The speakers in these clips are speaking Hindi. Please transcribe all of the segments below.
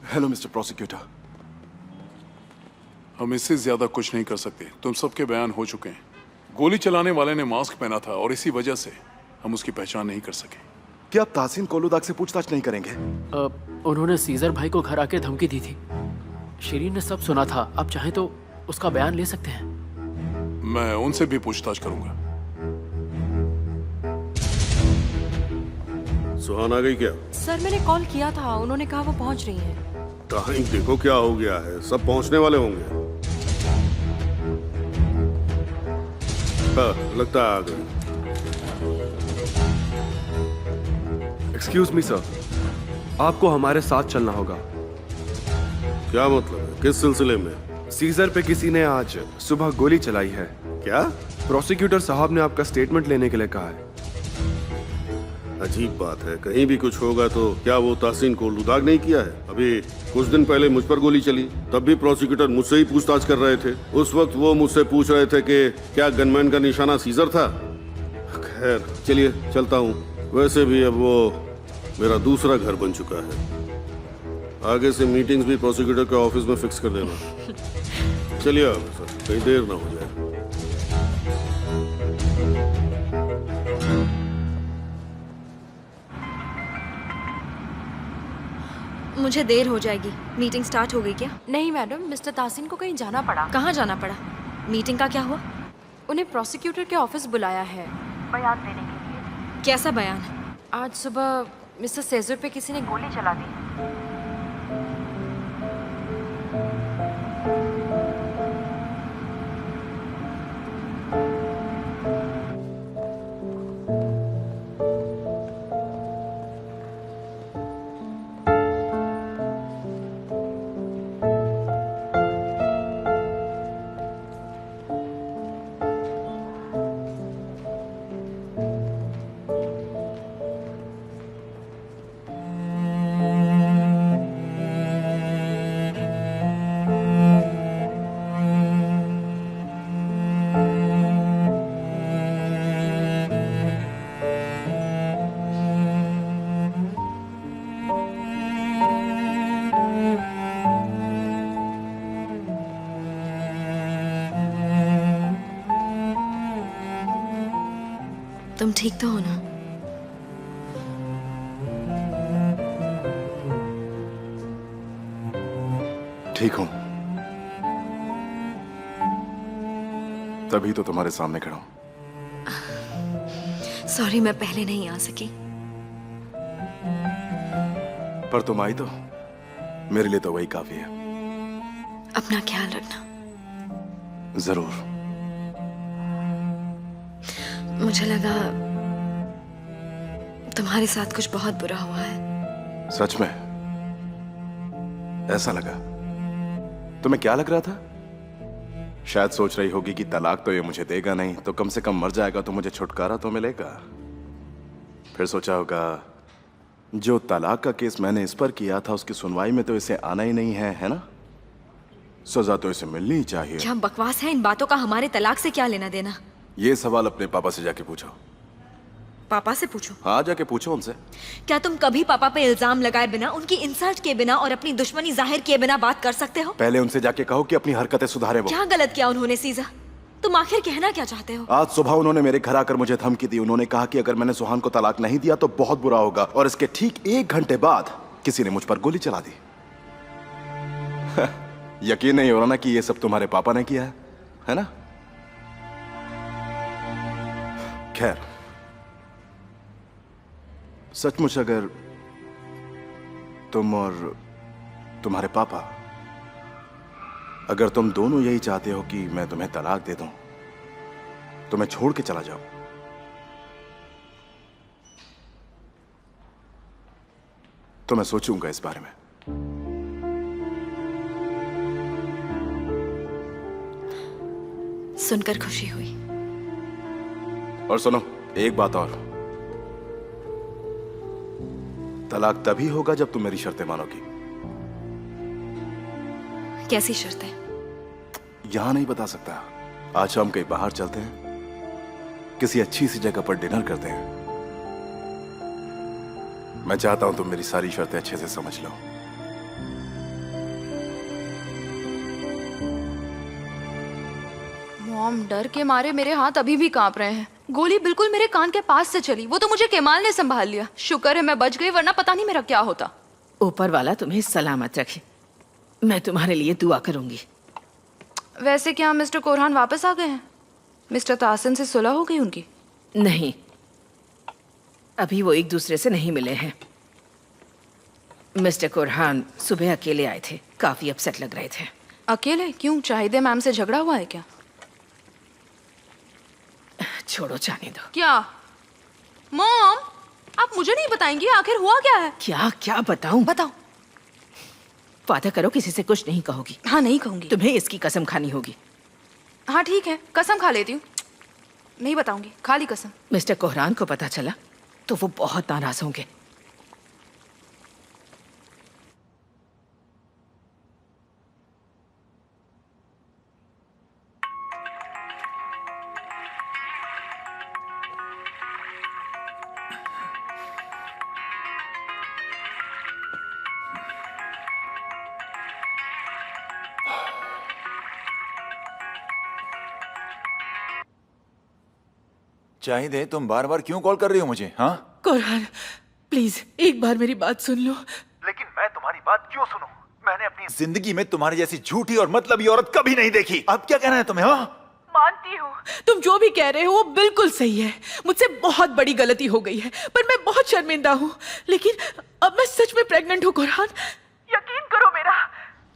Hello mister prosecutor. हम इससे ज्यादा कुछ नहीं कर सकते। तुम सबके बयान हो चुके हैं। गोली चलाने वाले ने मास्क पहना था और इसी वजह से हम उसकी पहचान नहीं कर सके। क्या आप तासीन कोलुदाग से पूछताछ नहीं करेंगे? उन्होंने सीजर भाई को घर आके धमकी दी थी। शिरीन ने सब सुना था। आप चाहें तो उसका बयान ले सकते हैं। मैं उनसे भी पूछताछ करूंगा। सुहान आ गई क्या? सर मैंने कॉल किया था, उन्होंने कहा वो पहुंच रही हैं। टाइम देखो क्या हो गया है, सब पहुंचने वाले होंगे। हाँ, लगता है आ गई। एक्सक्यूज मी सर, आपको हमारे साथ चलना होगा। क्या मतलब है? किस सिलसिले में? सीजर पे किसी ने आज सुबह गोली चलाई है। क्या? प्रोसिक्यूटर साहब ने आपका स्टेटमेंट लेने के लिए कहा है। अजीब बात है, कहीं भी कुछ होगा तो क्या वो तासीन कोलुदाग नहीं किया है? अभी कुछ दिन पहले मुझ पर गोली चली, तब भी प्रोसिक्यूटर मुझसे ही पूछताछ कर रहे थे। उस वक्त वो मुझसे पूछ रहे थे कि क्या गनमैन का निशाना सीजर था। खैर चलिए चलता हूँ। वैसे भी अब वो मेरा दूसरा घर बन चुका है। आगे से मीटिंग्स भी प्रोसिक्यूटर के ऑफिस में फिक्स कर देना। चलिए अब सर, कहीं देर ना हो जाए। मुझे देर हो जाएगी। मीटिंग स्टार्ट हो गई क्या? नहीं मैडम, मिस्टर तासीन को कहीं जाना पड़ा। कहाँ जाना पड़ा? मीटिंग का क्या हुआ? उन्हें प्रोसिक्यूटर के ऑफिस बुलाया है बयान देने के लिए। कैसा बयान? आज सुबह मिस्टर सेजर पे किसी ने गोली चला दी। तुम ठीक तो हो ना? ठीक हूं, तभी तो तुम्हारे सामने खड़ा हूं। सॉरी, मैं पहले नहीं आ सकी। पर तुम आई तो मेरे लिए तो वही काफी है। अपना ख्याल रखना। जरूर। मुझे लगा तुम्हारे साथ कुछ बहुत बुरा हुआ है। सच में ऐसा लगा? तुम्हें क्या लग रहा था? शायद सोच रही होगी कि तलाक तो ये मुझे देगा नहीं, तो कम से कम मर जाएगा तो मुझे छुटकारा तो मिलेगा। फिर सोचा होगा जो तलाक का केस मैंने इस पर किया था उसकी सुनवाई में तो इसे आना ही नहीं है, है ना? सजा तो इसे मिलनी ही चाहिए। क्या बकवास है? इन बातों का हमारे तलाक से क्या लेना देना? ये सवाल अपने पापा से जाके पूछो। पापा से पूछो? हाँ, जाके पूछो उनसे। क्या तुम कभी पापा पे इल्जाम लगाए बिना, उनकी इंसल्ट किए बिना और अपनी दुश्मनी जाहिर किए बिना बात कर सकते हो? पहले उनसे जाके कहो कि अपनी हरकतें सुधारे वो। क्या गलत किया उन्होंने सीजा? तुम आखिर कहना क्या चाहते हो? आज सुबह उन्होंने मेरे घर आकर मुझे धमकी दी। उन्होंने कहा कि अगर मैंने सुहान को तलाक नहीं दिया तो बहुत बुरा होगा, और इसके ठीक 1 घंटे बाद किसी ने मुझ पर गोली चला दी। यकीन नहीं हो रहा ना कि ये सब तुम्हारे पापा ने किया है ना? खैर, सचमुच अगर तुम और तुम्हारे पापा, अगर तुम दोनों यही चाहते हो कि मैं तुम्हें तलाक दे दूं, तो मैं छोड़ के चला जाऊं, तो मैं सोचूंगा इस बारे में। सुनकर खुशी हुई। और सुनो, एक बात और, तलाक तभी होगा जब तुम मेरी शर्तें मानोगी। कैसी शर्तें? यहां नहीं बता सकता। आज हम कहीं बाहर चलते हैं, किसी अच्छी सी जगह पर डिनर करते हैं। मैं चाहता हूं तुम मेरी सारी शर्तें अच्छे से समझ लो। मॉम, डर के मारे मेरे हाथ अभी भी कांप रहे हैं। गोली बिल्कुल मेरे कान के पास से चली। वो तो मुझे केमाल ने संभाल लिया। शुक्र है मैं बच गई, वरना पता नहीं मेरा क्या होता। ऊपर वाला तुम्हें सलामत रखे। मैं तुम्हारे लिए दुआ करूंगी। वैसे क्या मिस्टर कोरहान वापस आ गए हैं? मिस्टर तासिन से सुलह हो गई उनकी? नहीं, अभी वो एक दूसरे से नहीं मिले हैं। मिस्टर कोरहान सुबह अकेले आए थे, काफी अपसेट लग रहे थे। अकेले क्यों? चाहिदे मैम से झगड़ा हुआ है क्या? छोड़ो, जाने दो। क्या मॉम, आप मुझे नहीं बताएंगी आखिर हुआ क्या है? क्या क्या बताऊं? बताओ। वादा करो किसी से कुछ नहीं कहोगी। हाँ, नहीं कहूंगी। तुम्हें इसकी कसम खानी होगी। हाँ ठीक है, कसम खा लेती हूँ। नहीं बताऊंगी, खाली कसम। मिस्टर कोहरान को पता चला तो वो बहुत नाराज होंगे। चाहिए तुम बार बार क्यों कॉल कर रही हो मुझे? हाँ कोरहान, प्लीज एक बार मेरी बात सुन लो। लेकिन मैं तुम्हारी बात क्यों सुनूं? मैंने अपनी जिंदगी में तुम्हारी जैसी झूठी और मतलबी औरत कभी नहीं देखी। अब क्या कहना है तुम्हें? हाँ, मानती हूँ तुम जो भी कह रहे हो वो बिल्कुल सही है। मुझसे बहुत बड़ी गलती हो गई है, पर मैं बहुत शर्मिंदा हूँ। लेकिन अब मैं सच में प्रेग्नेंट हूँ कोरहान। यकीन करो मेरा,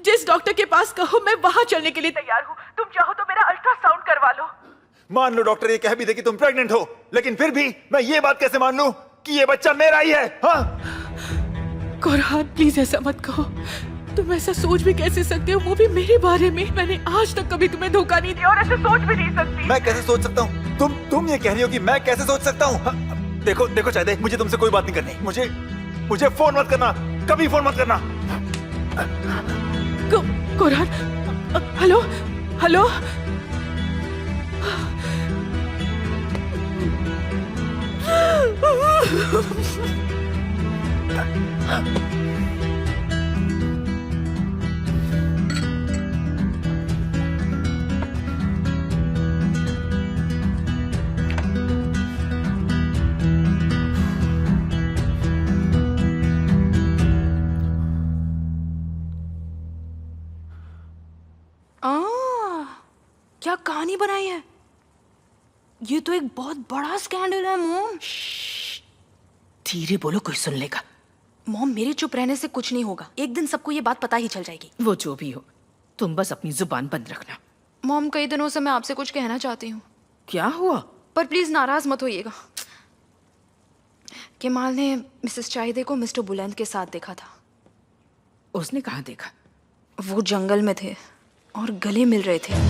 जिस डॉक्टर के पास कहो मैं वहां चलने के लिए तैयार हूँ। तुम चाहो तो मेरा अल्ट्रासाउंड करवा लो। मान लो डॉक्टर ये कह भी दे कि तुम प्रेग्नेंट हो, लेकिन फिर भी मैं ये बात कैसे मान लूं कि ये बच्चा मेरा ही है? हाँ कोरहान, प्लीज ऐसा मत कहो। तुम ऐसा सोच भी कैसे सकते हो, वो भी मेरे बारे में? मैंने आज तक कभी तुम्हें धोखा नहीं दिया और ऐसे सोच भी नहीं सकती। मैं कैसे सोच सकता हूँ? तुम ये कह रही हो कि मैं कैसे सोच सकता हूँ? हाँ, देखो चाहिए, मुझे तुमसे कोई बात नहीं करनी। मुझे फोन मत करना, कभी फोन मत करना। कोरहान, हेलो हेलो। क्या कहानी बनाई है? ये तो एक बहुत बड़ा स्कैंडल है मॉम। धीरे बोलो, कोई सुन लेगा। मॉम, मेरे चुप रहने से कुछ नहीं होगा। एक दिन सबको ये बात पता ही चल जाएगी। वो जो भी हो, तुम बस अपनी जुबान बंद रखना। मॉम, कई दिनों से मैं आपसे कुछ कहना चाहती हूँ। क्या हुआ? पर प्लीज नाराज मत होइएगा। केमाल ने मिसेस चाहिदे को मिस्टर बुलंद के साथ देखा था। उसने कहाँ देखा? वो जंगल में थे और गले मिल रहे थे।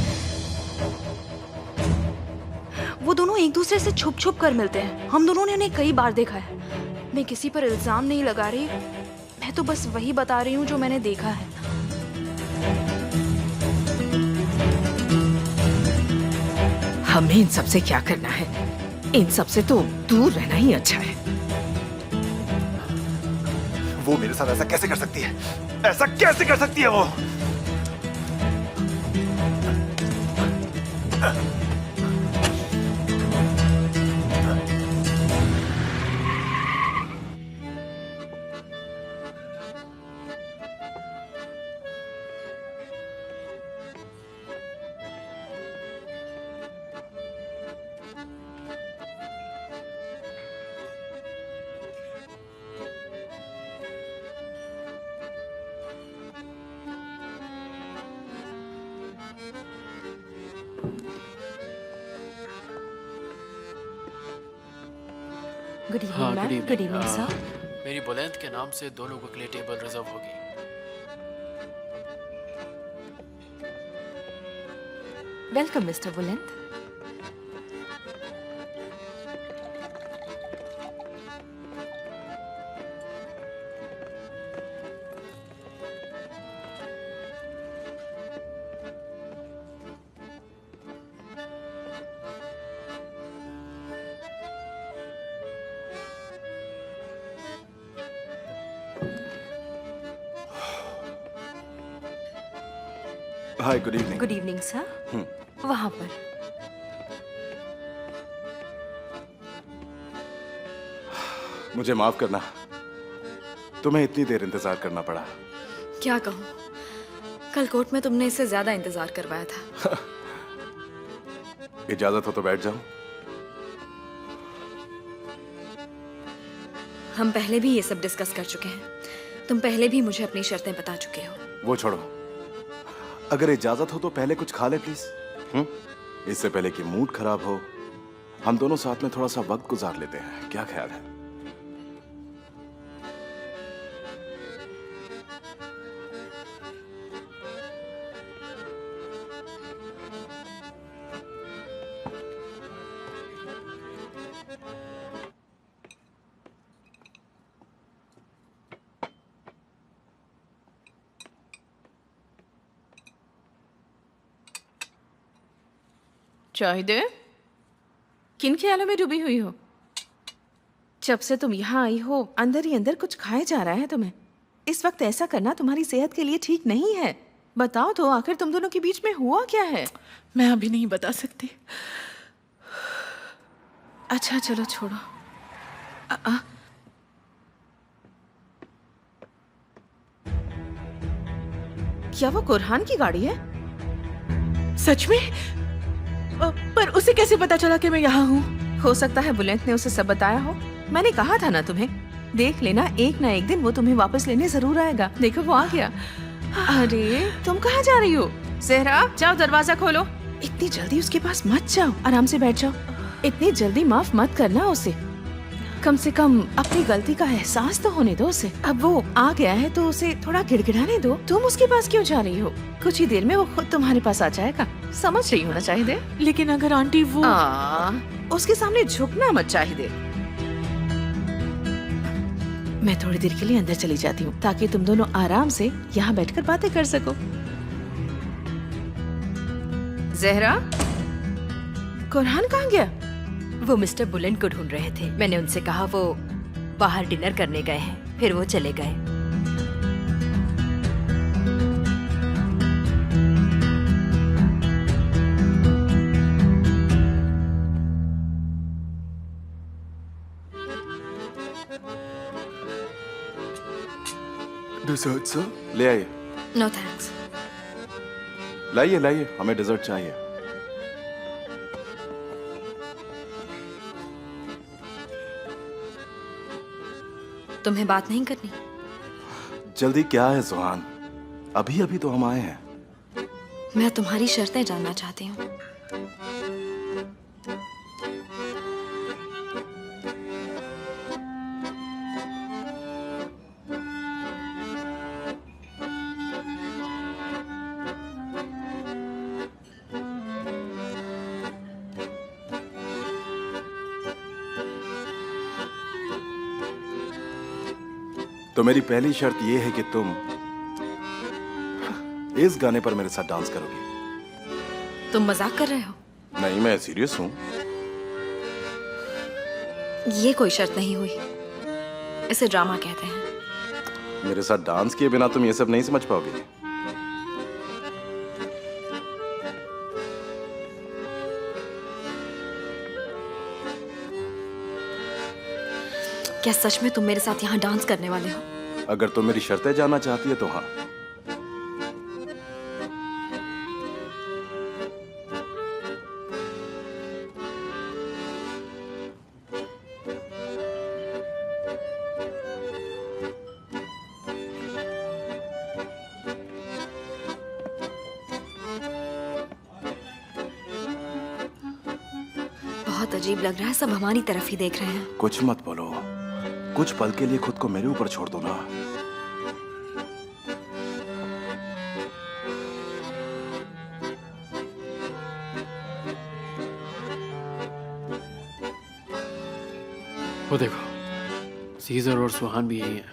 वो दोनों एक दूसरे से छुप छुप कर मिलते हैं। हम दोनों ने उन्हें कई बार देखा है। मैं किसी पर इल्जाम नहीं लगा रही, मैं तो बस वही बता रही हूँ जो मैंने देखा है। हमें इन सब से क्या करना है? इन सब से तो दूर रहना ही अच्छा है। वो मेरे साथ ऐसा कैसे कर सकती है? ऐसा कैसे कर सकती है वो? Good evening ma'am. Good evening sir. मेरी बुलंद के नाम से 2 लोगों के लिए टेबल रिजर्व होगी। Welcome mister Buland. Hi, good evening. Good evening sir. वहाँ पर मुझे माफ करना, तुम्हें इतनी देर इंतजार करना पड़ा। क्या कहूँ, कल कोर्ट में तुमने इससे ज्यादा इंतजार करवाया था। इजाजत हो तो बैठ जाऊं? हम पहले भी ये सब डिस्कस कर चुके हैं। तुम पहले भी मुझे अपनी शर्तें बता चुके हो। वो छोड़ो, अगर इजाजत हो तो पहले कुछ खा ले प्लीज। इससे पहले कि मूड खराब हो, हम दोनों साथ में थोड़ा सा वक्त गुजार लेते हैं, क्या ख्याल है? चाय दे? किन ख्यालों में डूबी हुई हो? जब से तुम यहाँ आई हो अंदर ही अंदर कुछ खाए जा रहा है तुम्हें। इस वक्त ऐसा करना तुम्हारी सेहत के लिए ठीक नहीं है। बताओ तो आखिर तुम दोनों के बीच में हुआ क्या है? मैं अभी नहीं बता सकती। अच्छा चलो छोड़ो। क्या वो कुरहान की गाड़ी है? सच में? पर उसे कैसे पता चला कि मैं यहाँ हूँ? हो सकता है बुलेंट ने उसे सब बताया हो। मैंने कहा था ना तुम्हें, देख लेना एक ना एक दिन वो तुम्हें वापस लेने जरूर आएगा। देखो वो आ गया। अरे तुम कहाँ जा रही हो? ज़हरा जाओ दरवाजा खोलो। इतनी जल्दी उसके पास मत जाओ, आराम से बैठ जाओ। इतनी जल्दी माफ मत करना उसे। कम से कम अपनी गलती का एहसास तो होने दो उसे। अब वो आ गया है तो उसे थोड़ा गिड़गिड़ाने दो। तुम उसके पास क्यों जा रही हो? कुछ ही देर में वो खुद तुम्हारे पास आ जाएगा। समझ रही हो ना चाहिए? लेकिन अगर आंटी वो उसके सामने झुकना मत चाहिए। मैं थोड़ी देर के लिए अंदर चली जाती हूँ ताकि तुम दोनों आराम से यहाँ बैठकर बातें कर सको। ज़हरा, कुरहान कहाँ गया? वो मिस्टर बुलेंट को ढूंढ रहे थे। मैंने उनसे कहा वो बाहर डिनर करने गए हैं, फिर वो चले गए। Dessert sir? ले आइए। No thanks. लाइए लाइए, हमें डिजर्ट चाहिए। तुम्हें बात नहीं करनी? जल्दी क्या है सुहान, अभी अभी तो हम आए हैं। मैं तुम्हारी शर्तें जानना चाहती हूँ। तो मेरी पहली शर्त यह है कि तुम इस गाने पर मेरे साथ डांस करोगी। तुम मजाक कर रहे हो? नहीं, मैं सीरियस हूं। ये कोई शर्त नहीं हुई, इसे ड्रामा कहते हैं। मेरे साथ डांस किए बिना तुम ये सब नहीं समझ पाओगे। क्या सच में तुम मेरे साथ यहाँ डांस करने वाले हो? अगर तुम मेरी शर्तें जानना चाहती है तो हाँ। बहुत अजीब लग रहा है, सब हमारी तरफ ही देख रहे हैं। कुछ मत बोलो, कुछ पल के लिए खुद को मेरे ऊपर छोड़ दो ना। वो देखो, सीजर और सुहान भी यही हैं।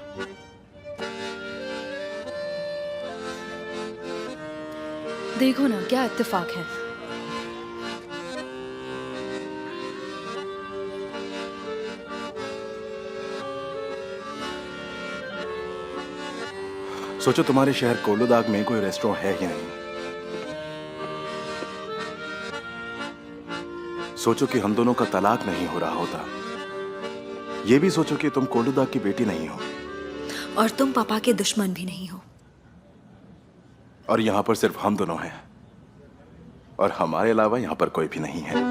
देखो ना क्या इत्तेफाक है। सोचो तुम्हारे शहर कोलुदाग में कोई रेस्टोरेंट है ही नहीं। सोचो कि हम दोनों का तलाक नहीं हो रहा होता, ये भी सोचो कि तुम कोल्डूदाग की बेटी नहीं हो और तुम पापा के दुश्मन भी नहीं हो। और यहां पर सिर्फ हम दोनों हैं और हमारे अलावा यहां पर कोई भी नहीं है।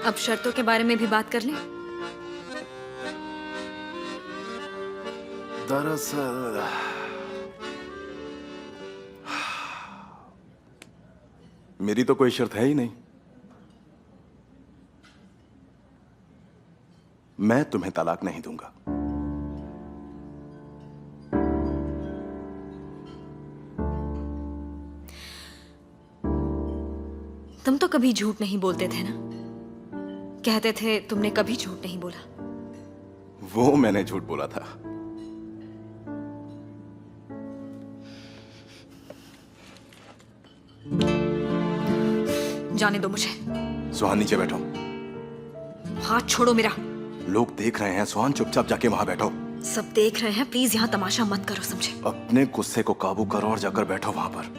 अब शर्तों के बारे में भी बात कर लें। दरअसल मेरी तो कोई शर्त है ही नहीं। मैं तुम्हें तलाक नहीं दूंगा। तुम तो कभी झूठ नहीं बोलते थे ना, कहते थे तुमने कभी झूठ नहीं बोला। वो मैंने झूठ बोला था। जाने दो मुझे। सुहान नीचे बैठो। हाथ छोड़ो मेरा। लोग देख रहे हैं सुहान, चुपचाप जाके वहां बैठो। सब देख रहे हैं, प्लीज यहाँ तमाशा मत करो, समझे? अपने गुस्से को काबू करो और जाकर बैठो वहां पर।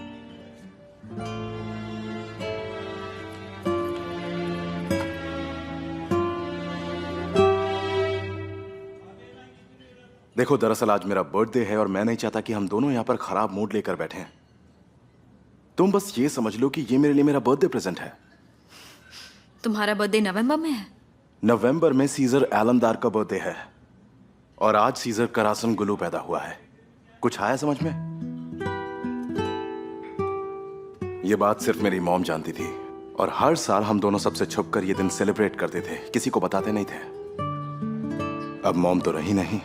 देखो, दरअसल आज मेरा बर्थडे है और मैं नहीं चाहता कि हम दोनों यहां पर खराब मूड लेकर बैठे। तुम बस ये समझ लो कि ये मेरे लिए मेरा बर्थडे प्रेजेंट है। तुम्हारा बर्थडे नवंबर में है? नवंबर में सीजर एलमदार का बर्थडे है और आज सीजर करासन गुलू पैदा हुआ है। कुछ आया समझ में? ये बात सिर्फ मेरी मॉम जानती थी और हर साल हम दोनों सबसे छुपकर ये दिन सेलिब्रेट करते थे, किसी को बताते नहीं थे। अब मॉम तो रही नहीं,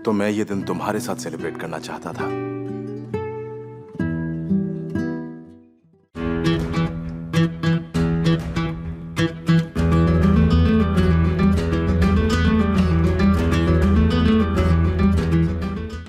तो मैं ये दिन तुम्हारे साथ सेलिब्रेट करना चाहता था।